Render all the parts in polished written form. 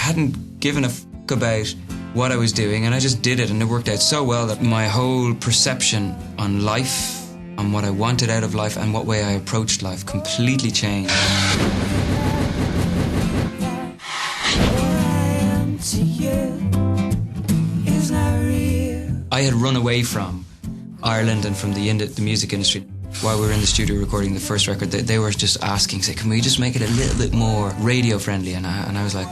hadn't given a fuck about what I was doing, and I just did it, and it worked out so well that my whole perception on life, on what I wanted out of life, and what way I approached life completely changed. I had run away from Ireland and from the music industry. While we were in the studio recording the first record, they were just asking, say, can we just make it a little bit more radio friendly? And I was like,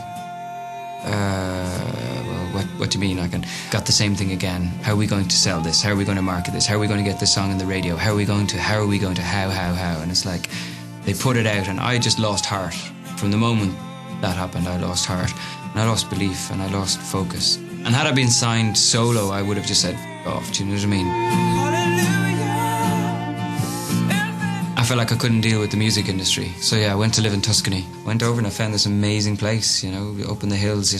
well, what do you mean? I got the same thing again. How are we going to sell this? How are we going to market this? How are we going to get this song on the radio? How? And it's like, they put it out, and I just lost heart. From the moment that happened, I lost heart. And I lost belief, and I lost focus. And had I been signed solo, I would have just said, off, do you know what I mean? I felt like I couldn't deal with the music industry. So yeah, I went to live in Tuscany. Went over and I found this amazing place, you know, up in the hills. You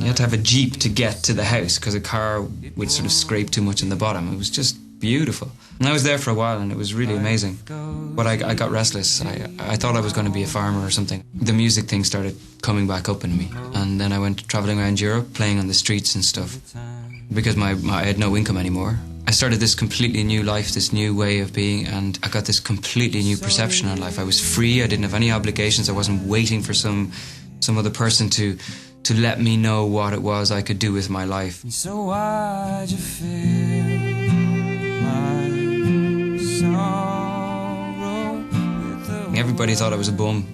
had to have a Jeep to get to the house because a car would sort of scrape too much in the bottom. It was just beautiful. And I was there for a while and it was really amazing. But I got restless. I thought I was going to be a farmer or something. The music thing started coming back up in me. And then I went travelling around Europe, playing on the streets and stuff. Because I had no income anymore. I started this completely new life, this new way of being, and I got this completely new perception on life. I was free, I didn't have any obligations, I wasn't waiting for some other person to let me know what it was I could do with my life. So why'd you feel my sorrow? Everybody thought I was a bum,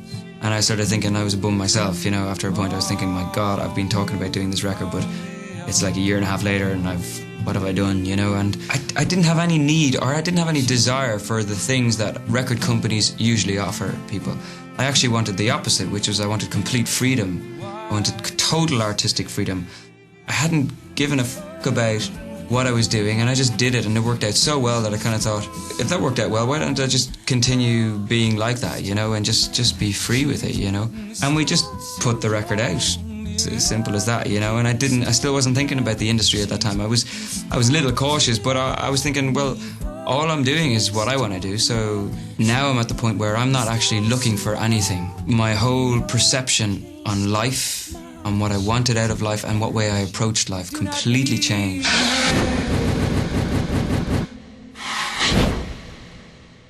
and I started thinking I was a bum myself. You know, after a point I was thinking, my God, I've been talking about doing this record, but it's like a year and a half later and what have I done, you know? And I didn't have any need, or I didn't have any desire for the things that record companies usually offer people. I actually wanted the opposite, which was I wanted complete freedom. I wanted total artistic freedom. I hadn't given a fuck about what I was doing, and I just did it, and it worked out so well that I kind of thought, if that worked out well, why don't I just continue being like that, you know, and just be free with it, you know? And we just put the record out. It's as simple as that, you know. And I still wasn't thinking about the industry at that time. I was a little cautious, but I was thinking, well, all I'm doing is what I want to do. So now I'm at the point where I'm not actually looking for anything. My whole perception on life, on what I wanted out of life, and what way I approached life completely changed.